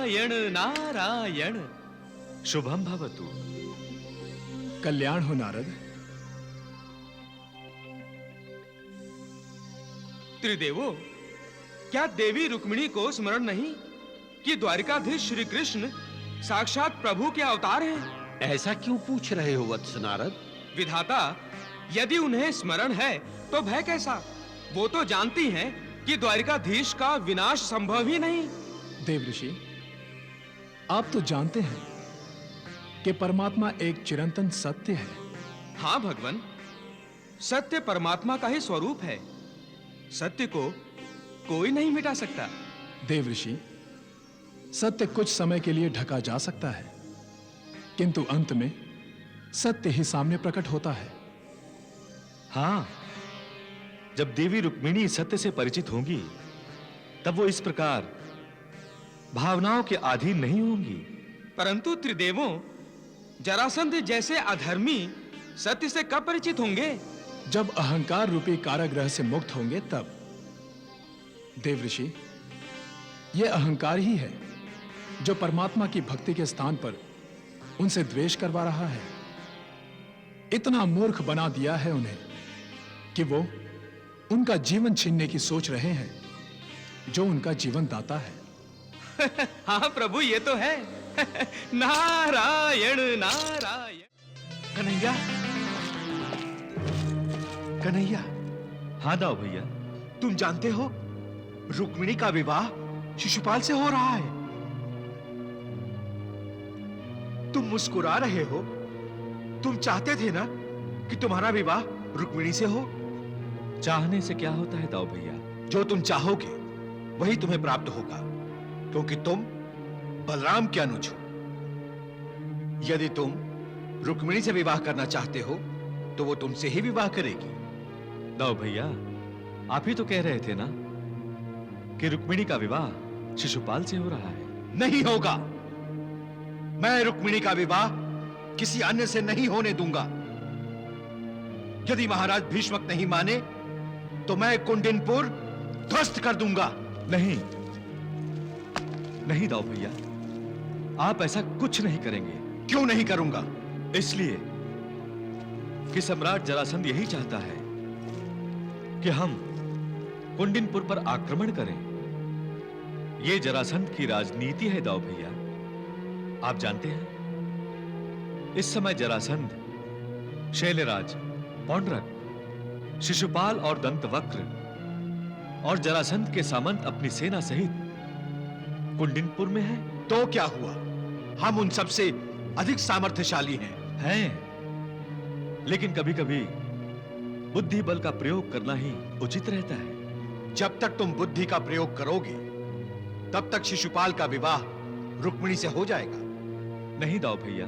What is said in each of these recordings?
नारायण नारायण। शुभम भवतु। कल्याण हो नारद। त्रिदेवो, क्या देवी रुक्मिणी को स्मरण नहीं कि द्वारिकाधीश श्री कृष्ण साक्षात प्रभु के अवतार हैं? ऐसा क्यों पूछ रहे हो वत्स नारद? विधाता, यदि उन्हें स्मरण है तो भय कैसा? वो तो जानती हैं कि द्वारिकाधीश का विनाश संभव ही नहीं। देवऋषि, आप तो जानते हैं कि परमात्मा एक चिरंतन सत्य है। हाँ भगवान, सत्य परमात्मा का ही स्वरूप है। सत्य को कोई नहीं मिटा सकता। देवऋषि, सत्य कुछ समय के लिए ढका जा सकता है, किंतु अंत में सत्य ही सामने प्रकट होता है। हाँ, जब देवी रुक्मिणी सत्य से परिचित होंगी तब वो इस प्रकार भावनाओं के अधीन नहीं होंगी। परंतु त्रिदेवों, जरासंध जैसे अधर्मी सत्य से कब परिचित होंगे? जब अहंकार रूपी कारागृह से मुक्त होंगे तब। देवऋषि, यह अहंकार ही है जो परमात्मा की भक्ति के स्थान पर उनसे द्वेष करवा रहा है। इतना मूर्ख बना दिया है उन्हें कि वो उनका जीवन छीनने की सोच रहे हैं जो उनका जीवन दाता है। हाँ प्रभु, ये तो है। नारायण नारायण। कन्हैया, कन्हैया। हाँ दाऊ भैया। तुम जानते हो रुक्मिणी का विवाह शिशुपाल से हो रहा है। तुम मुस्कुरा रहे हो। तुम चाहते थे ना कि तुम्हारा विवाह रुक्मिणी से हो? चाहने से क्या होता है दाऊ भैया? जो तुम चाहोगे वही तुम्हें प्राप्त होगा, क्योंकि तुम बलराम के अनुज हो। यदि तुम रुक्मिणी से विवाह करना चाहते हो तो वो तुमसे ही विवाह करेगी। दाऊ भैया, आप ही तो कह रहे थे ना कि रुक्मिणी का विवाह शिशुपाल से हो रहा है। नहीं होगा। मैं रुक्मिणी का विवाह किसी अन्य से नहीं होने दूंगा। यदि महाराज भीष्मक नहीं माने तो मैं कुंडिनपुर ध्वस्त कर दूंगा। नहीं नहीं दाऊ भैया, आप ऐसा कुछ नहीं करेंगे। क्यों नहीं करूंगा? इसलिए कि सम्राट जरासंध यही चाहता है कि हम कुंडिनपुर पर आक्रमण करें। यह जरासंध की राजनीति है दाऊ भैया। आप जानते हैं, इस समय जरासंध, शैलराज, पौंड्रक, शिशुपाल और दंतवक्र और जरासंध के सामंत अपनी सेना सहित कुंडिनपुर में है। तो क्या हुआ? हम उन सबसे अधिक सामर्थ्यशाली हैं। लेकिन कभी-कभी बुद्धि बल का प्रयोग करना ही उचित रहता है। जब तक तुम बुद्धि का प्रयोग करोगे तब तक शिशुपाल का विवाह रुक्मिणी से हो जाएगा। नहीं दाऊ भैया,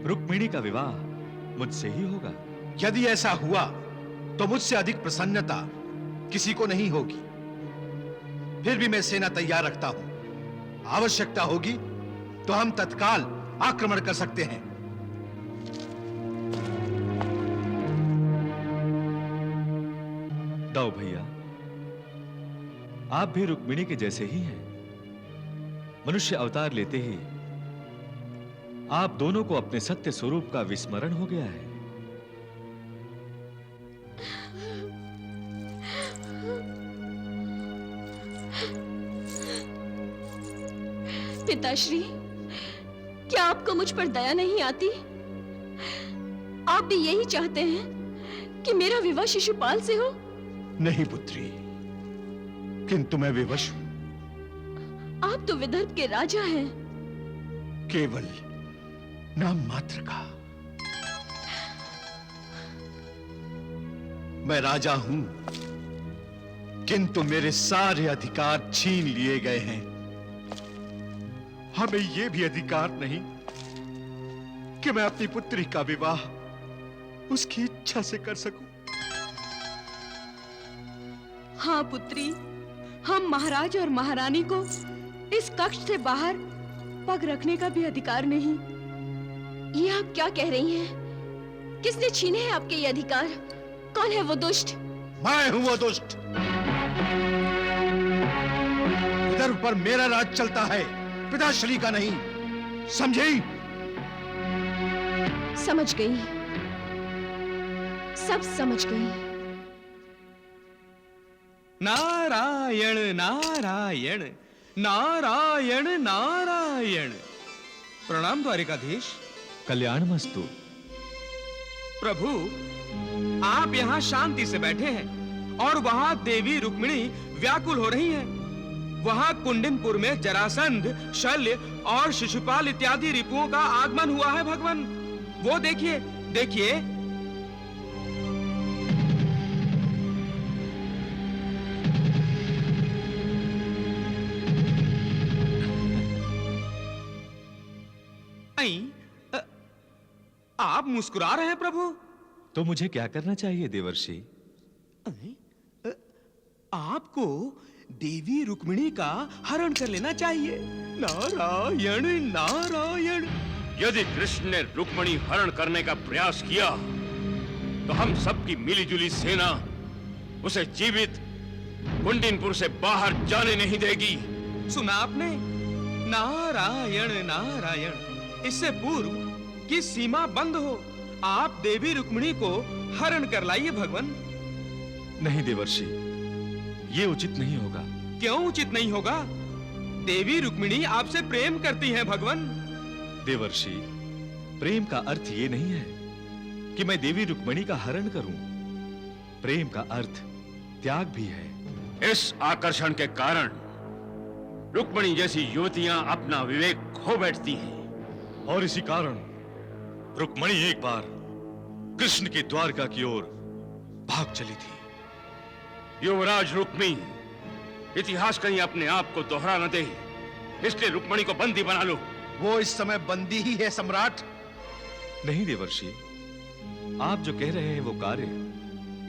रुक्मिणी का विवाह मुझसे ही होगा। यदि ऐसा हुआ तो मुझसे अधिक प्रसन्नता किसी को नहीं होगी। फिर भी मैं सेना तैयार रखता हूं। आवश्यकता होगी तो हम तत्काल आक्रमण कर सकते हैं। दाऊ भैया, आप भी रुक्मिणी के जैसे ही हैं। मनुष्य अवतार लेते ही आप दोनों को अपने सत्य स्वरूप का विस्मरण हो गया है। पिताश्री, क्या आपको मुझ पर दया नहीं आती? आप भी यही चाहते हैं कि मेरा विवाह शिशुपाल से हो? नहीं पुत्री, किंतु मैं विवश हूं। आप तो विदर्भ के राजा हैं। केवल नाम मात्र का। मैं राजा हूं, किंतु मेरे सारे अधिकार छीन लिए गए हैं। हमें यह भी अधिकार नहीं कि मैं अपनी पुत्री का विवाह उसकी इच्छा से कर सकूं। हाँ पुत्री, हम महाराज और महारानी को इस कक्ष से बाहर पग रखने का भी अधिकार नहीं। ये आप क्या कह रही हैं? किसने छीने हैं आपके ये अधिकार? कौन है वो दुष्ट? मैं हूं वो दुष्ट। गर्भ पर मेरा राज चलता है, पिताश्री का नहीं। समझी? समझ गई, सब समझ गई। नारायण नारायण नारायण नारायण। प्रणाम द्वारिकाधीश। कल्याणमस्तु। प्रभु, आप यहाँ शांति से बैठे हैं और वहां देवी रुक्मिणी व्याकुल हो रही हैं। वहां कुंडिनपुर में जरासंध, शल्य और शिशुपाल इत्यादि रिपुओं का आगमन हुआ है भगवान। वो देखिए, देखिए। आप मुस्कुरा रहे हैं प्रभु। तो मुझे क्या करना चाहिए देवर्षि? आपको देवी रुक्मिणी का हरण कर लेना चाहिए। नारायण नारायण। यदि कृष्ण ने रुक्मिणी हरण करने का प्रयास किया तो हम सबकी मिलीजुली सेना उसे जीवित कुंडिनपुर से बाहर जाने नहीं देगी। सुना आपने? नारायण नारायण। इससे पूर्व कि सीमा बंद हो, आप देवी रुक्मिणी को हरण कर लाइए भगवान। नहीं देवर्षि, ये उचित नहीं होगा। क्यों उचित नहीं होगा? देवी रुक्मिणी आपसे प्रेम करती हैं भगवान। देवर्षि, प्रेम का अर्थ ये नहीं है कि मैं देवी रुक्मिणी का हरण करूं। प्रेम का अर्थ त्याग भी है। इस आकर्षण के कारण रुक्मिणी जैसी युवतियां अपना विवेक खो बैठती हैं। और इसी कारण रुक्मिणी एक बार कृष्ण की द्वारका की ओर भाग चली थी। युवराज रुक्मी, इतिहास कहीं अपने आप को दोहरा न दे, इसलिए रुक्मिणी को बंदी बना लो। वो इस समय बंदी ही है सम्राट। नहीं देवर्षि, आप जो कह रहे हैं वो कार्य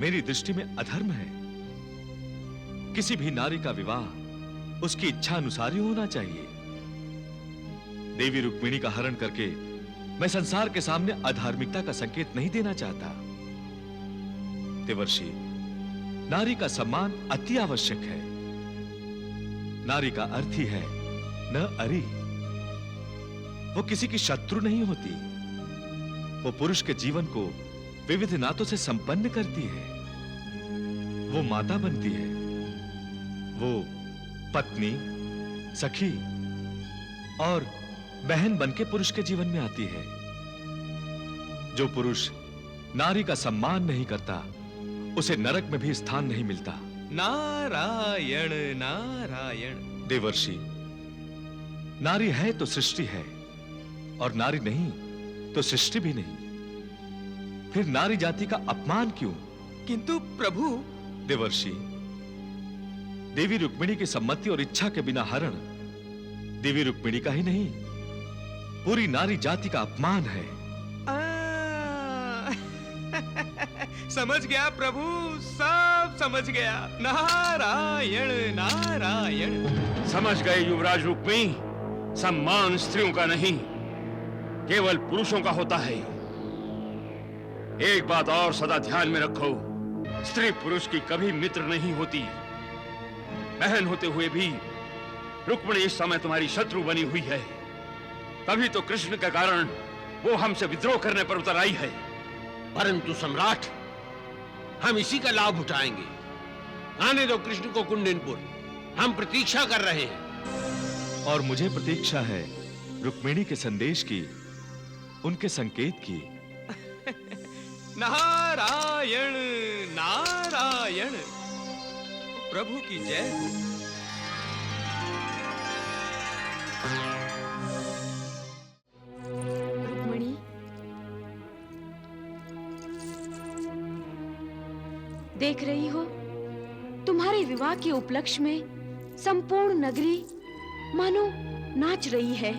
मेरी दृष्टि में अधर्म है। किसी भी नारी का विवाह उसकी इच्छा अनुसार ही होना चाहिए। देवी रुक्मिणी का हरण करके मैं संसार के सामने अधार्मिकता का संकेत नहीं देना चाहता। देवर्षि, नारी का सम्मान अति आवश्यक है। नारी का अर्थ ही है न अरि। वो किसी की शत्रु नहीं होती। वो पुरुष के जीवन को विविध नातों से संपन्न करती है। वो माता बनती है। वो पत्नी, सखी और बहन बनके पुरुष के जीवन में आती है। जो पुरुष नारी का सम्मान नहीं करता, उसे नरक में भी स्थान नहीं मिलता। नारायण नारायण। देवर्षि, नारी है तो सृष्टि है, और नारी नहीं तो सृष्टि भी नहीं। फिर नारी जाति का अपमान क्यों? किंतु प्रभु। देवर्षि, देवी रुक्मिणी की सम्मति और इच्छा के बिना हरण देवी रुक्मिणी का ही नहीं, पूरी नारी जाति का अपमान है। समझ गया प्रभु, सब समझ गया। नारायण नारायण। समझ गए युवराज रुक्मी, सम्मान स्त्रियों का नहीं, केवल पुरुषों का होता है। एक बात और सदा ध्यान में रखो, स्त्री पुरुष की कभी मित्र नहीं होती। बहन होते हुए भी रुक्मिणी इस समय तुम्हारी शत्रु बनी हुई है। तभी तो कृष्ण के कारण वो हमसे विद्रोह करने पर उतर आई है। परंतु सम्राट, हम इसी का लाभ उठाएंगे। आने दो कृष्ण को कुंडिनपुर, हम प्रतीक्षा कर रहे हैं। और मुझे प्रतीक्षा है रुक्मिणी के संदेश की, उनके संकेत की। नारायण नारायण। प्रभु की जय हो। रुक्मिणी, देख रही हो, तुम्हारे विवाह के उपलक्ष्य में संपूर्ण नगरी मानो नाच रही है।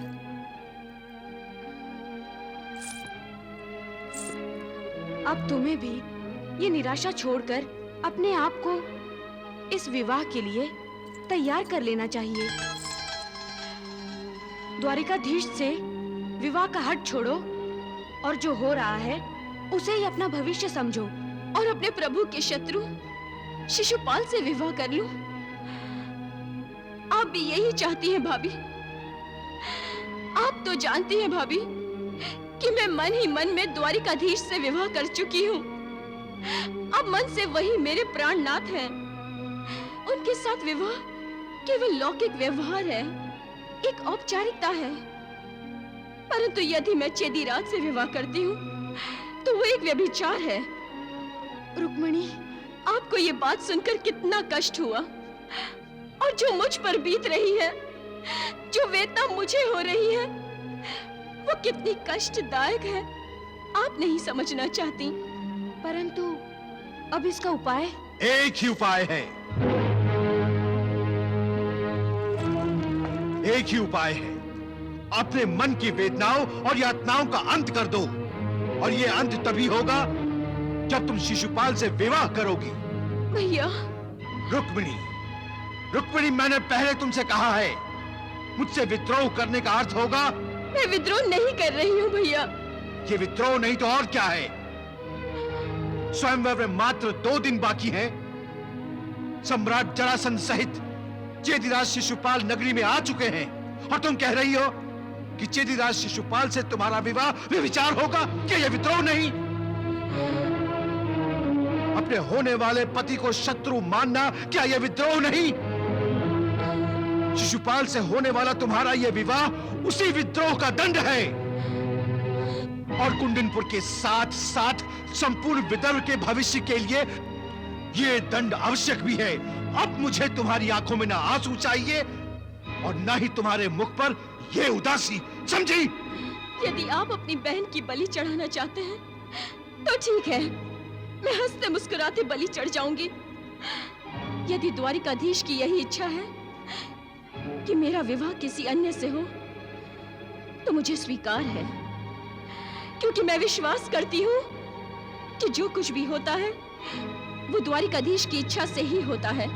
अब तुम्हें भी ये निराशा छोड़कर अपने आप को इस विवाह के लिए तैयार कर लेना चाहिए। द्वारिकाधीश से विवाह का हट छोड़ो और जो हो रहा है उसे ही अपना भविष्य समझो और अपने प्रभु के शत्रु शिशुपाल से विवाह कर लो। आप भी यही चाहती हैं भाभी। आप तो जानती हैं भाभी कि मैं मन ही मन में द्वारिकाधीश से विवाह कर चुकी हूँ। अब मन से वही मेरे प्राणनाथ हैं। उनके साथ विवाह केवल लौकिक व्यवहार है, एक औपचारिकता है। परंतु यदि मैं चेदीराज से विवाह करती हूँ तो वो एक व्यभिचार है। रुक्मिणी, आपको ये बात सुनकर कितना कष्ट हुआ, और जो मुझ पर बीत रही है, जो वेदना मुझे हो रही है, वो कितनी कष्टदायक है, आप नहीं समझना चाहती। परंतु अब इसका उपाय? एक ही उपाय है, एक ही उपाय है। अपने मन की वेदनाओं और यातनाओं का अंत कर दो, और ये अंत तभी होगा जब तुम शिशुपाल से विवाह करोगी। भैया। रुक्मिणी, रुक्मिणी, मैंने पहले तुमसे कहा है, मुझसे विद्रोह करने का अर्थ होगा। मैं विद्रोह नहीं कर रही हूँ भैया। ये विद्रोह नहीं तो और क्या है? स्वयंवर में मात्र 2 दिन बाकी हैं। सम्राट जरासंध सहित चेदीराज शिशुपाल नगरी में आ चुके हैं, और तुम कह रही हो कि चेदीराज शिशुपाल से तुम्हारा विवाह व्यभिचार होगा। क्या यह विद्रोह नहीं? अपने होने वाले पति को शत्रु मानना, क्या यह विद्रोह नहीं? शिशुपाल से होने वाला तुम्हारा यह विवाह उसी विद्रोह का दंड है। और कुंडिनपुर के साथ साथ संपूर्ण विदर्भ के भविष्य के लिए यह दंड आवश्यक भी है। अब मुझे तुम्हारी आंखों में ना आंसू चाहिए और ना ही तुम्हारे मुख पर यह उदासी, समझी? यदि आप अपनी बहन की बलि चढ़ाना चाहते हैं तो ठीक है, मैं हंसते मुस्कुराते बलि चढ़ जाऊंगी। यदि द्वारिकाधीश की यही इच्छा है कि मेरा विवाह किसी अन्य से हो तो मुझे स्वीकार है, क्योंकि मैं विश्वास करती हूँ कि जो कुछ भी होता है वो द्वारिकाधीश की इच्छा से ही होता है।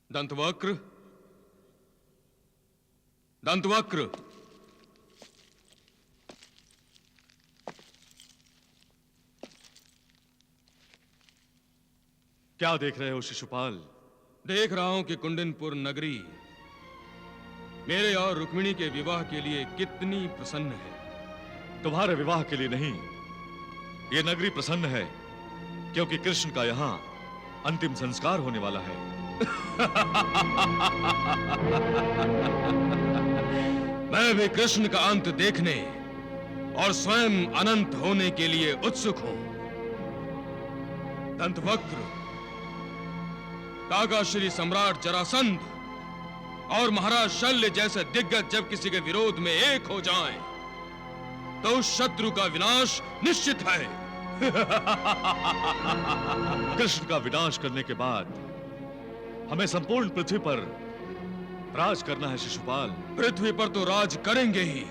दंतवक्र, दंतवक्र, क्या देख रहे हो शिशुपाल? देख रहा हूं कि कुंडिनपुर नगरी मेरे और रुक्मिणी के विवाह के लिए कितनी प्रसन्न है। तुम्हारे विवाह के लिए नहीं, ये नगरी प्रसन्न है क्योंकि कृष्ण का यहाँ अंतिम संस्कार होने वाला है। मैं भी कृष्ण का अंत देखने और स्वयं अनंत होने के लिए उत्सुक हूं। दंतवक्र, काका श्री सम्राट जरासंध और महाराज शल्य जैसे दिग्गज जब किसी के विरोध में एक हो जाएं, तो उस शत्रु का विनाश निश्चित है। कृष्ण का विनाश करने के बाद हमें संपूर्ण पृथ्वी पर राज करना है शिशुपाल। पृथ्वी पर तो राज करेंगे ही,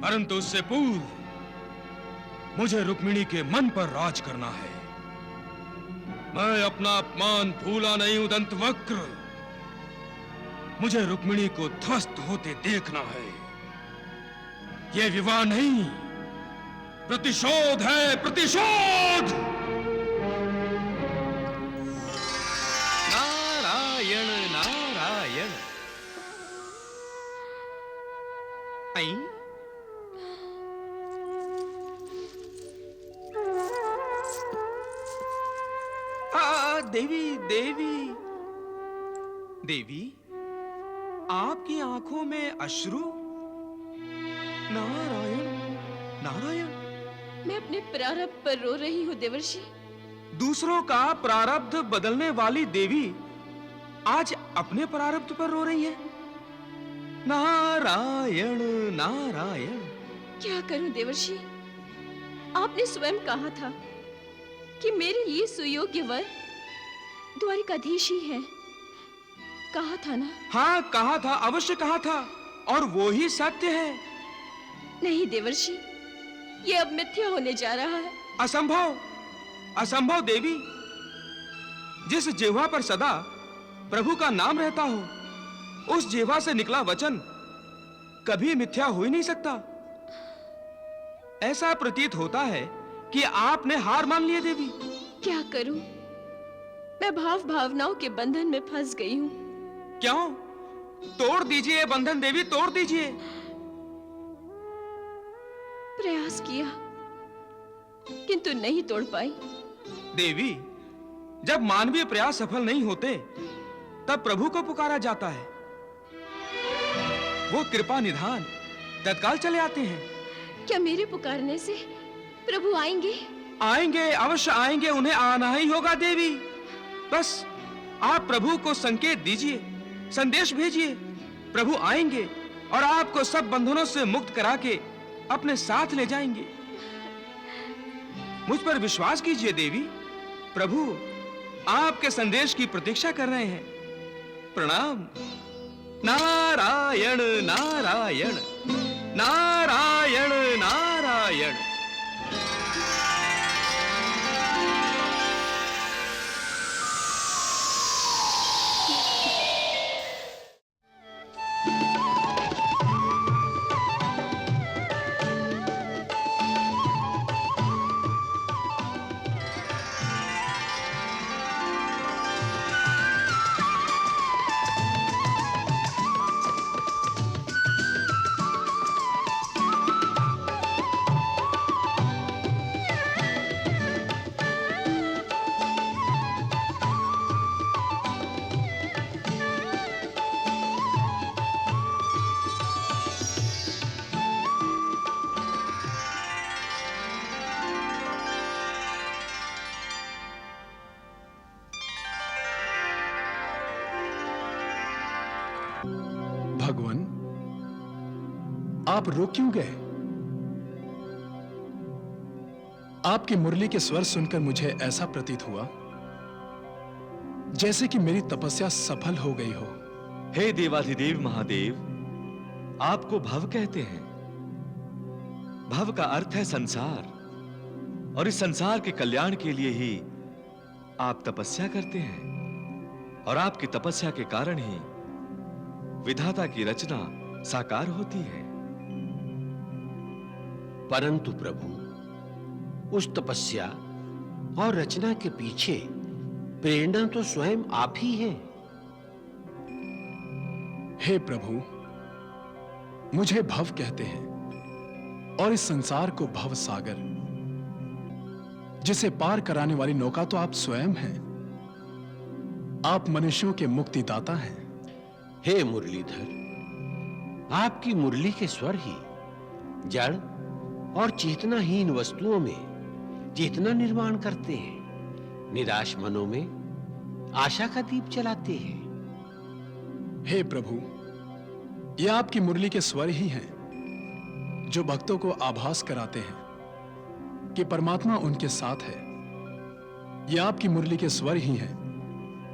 परंतु उससे पूर्व मुझे रुक्मिणी के मन पर राज करना है। मैं अपना अपमान भूला नहीं हूं दंतवक्र। मुझे रुक्मिणी को ध्वस्त होते देखना है। यह विवाह नहीं, प्रतिशोध है, प्रतिशोध। नारायण नारायण। आई देवी देवी देवी, आपकी आंखों में अश्रु। नारायण नारायण। मैं अपने प्रारब्ध पर रो रही हूँ देवर्षि। दूसरों का प्रारब्ध बदलने वाली देवी आज अपने प्रारब्ध पर रो रही है। नारायण नारायण। क्या करूं देवर्षि, आपने स्वयं कहा था कि मेरे लिए सुयोग्य वर द्वारिकाधीश ही है। कहा था ना? हाँ कहा था, अवश्य कहा था, और वो ही सत्य है। नहीं देवर्षि, ये अब मिथ्या होने जा रहा है। असंभव, असंभव देवी। जिस जिह्वा पर सदा प्रभु का नाम रहता हो, उस जिह्वा से निकला वचन कभी मिथ्या हो ही नहीं सकता। ऐसा प्रतीत होता है कि आपने हार मान ली देवी। क्या करूं? मैं भाव भावनाओं के बंधन में फंस गई हूं। क्यों? तोड़ दीजिए ये बंधन देवी, तोड़ दीजिए। प्रयास किया किंतु नहीं तोड़ पाई। देवी, जब मानवीय प्रयास सफल नहीं होते तब प्रभु को पुकारा जाता है। वो कृपा निधान तत्काल चले आते हैं। क्या मेरे पुकारने से प्रभु आएंगे? आएंगे, अवश्य आएंगे। उन्हें आना ही होगा देवी। बस आप प्रभु को संकेत दीजिए, संदेश भेजिए। प्रभु आएंगे और आपको सब बंधनों से मुक्त करा के अपने साथ ले जाएंगे। मुझ पर विश्वास कीजिए देवी। प्रभु आपके संदेश की प्रतीक्षा कर रहे हैं। प्रणाम। नारायण नारायण नारायण नारायण। भगवान, आप रुक क्यों गए? आपकी मुरली के स्वर सुनकर मुझे ऐसा प्रतीत हुआ जैसे कि मेरी तपस्या सफल हो गई हो। हे देवाधिदेव महादेव, आपको भव कहते हैं। भव का अर्थ है संसार, और इस संसार के कल्याण के लिए ही आप तपस्या करते हैं, और आपकी तपस्या के कारण ही विधाता की रचना साकार होती है। परंतु प्रभु, उस तपस्या और रचना के पीछे प्रेरणा तो स्वयं आप ही हैं। हे प्रभु, मुझे भव कहते हैं, और इस संसार को भव सागर जिसे पार कराने वाली नौका तो आप स्वयं हैं। आप मनुष्यों के मुक्तिदाता हैं। हे मुरलीधर, आपकी मुरली के स्वर ही जड़ और चेतनाहीन वस्तुओं में चेतना निर्माण करते हैं, निराश मनों में आशा का दीप जलाते हैं। हे प्रभु, ये आपकी मुरली के स्वर ही हैं जो भक्तों को आभास कराते हैं कि परमात्मा उनके साथ है। ये आपकी मुरली के स्वर ही हैं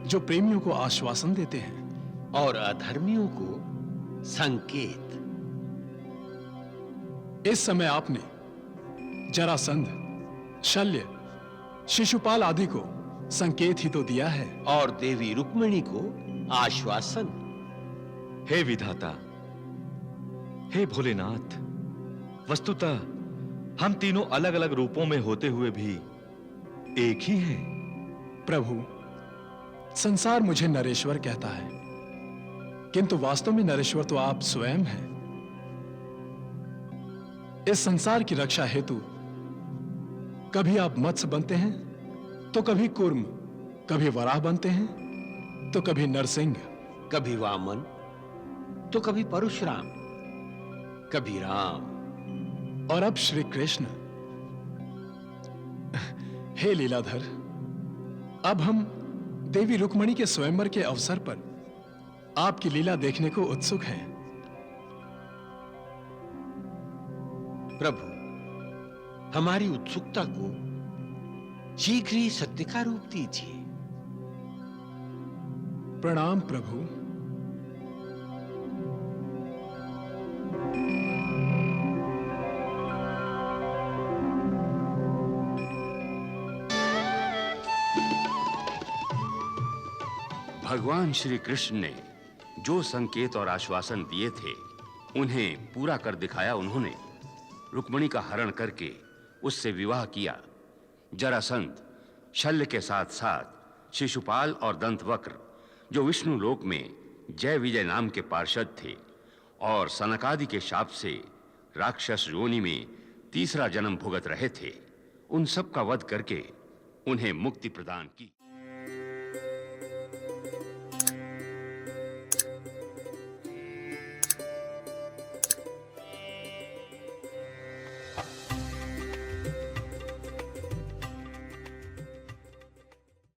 जो प्रेमियों को आश्वासन देते हैं और अधर्मियों को संकेत। इस समय आपने जरासंध, शल्य, शिशुपाल आदि को संकेत ही तो दिया है, और देवी रुक्मिणी को आश्वासन। हे विधाता, हे भोलेनाथ, वस्तुतः हम तीनों अलग अलग रूपों में होते हुए भी एक ही हैं। प्रभु, संसार मुझे नरेश्वर कहता है, किंतु वास्तव में नरेश्वर तो आप स्वयं हैं। इस संसार की रक्षा हेतु कभी आप मत्स्य बनते हैं, तो कभी कूर्म, कभी वराह बनते हैं, तो कभी नरसिंह, कभी वामन, तो कभी परशुराम, कभी राम, और अब श्री कृष्ण। हे लीलाधर, अब हम देवी रुक्मिणी के स्वयंवर के अवसर पर आपकी लीला देखने को उत्सुक हैं। प्रभु, हमारी उत्सुकता को शीघ्र ही सत्य का रूप दीजिए। प्रणाम प्रभु। भगवान श्री कृष्ण ने जो संकेत और आश्वासन दिए थे उन्हें पूरा कर दिखाया। उन्होंने रुक्मिणी का हरण करके उससे विवाह किया। जरासंध शल्य के साथ-साथ शिशुपाल और दंतवक्र, जो विष्णु लोक में जय विजय नाम के पार्षद थे और सनकादि के शाप से राक्षस योनि में तीसरा जन्म भुगत रहे थे, उन सब का वध करके उन्हें मुक्ति प्रदान की।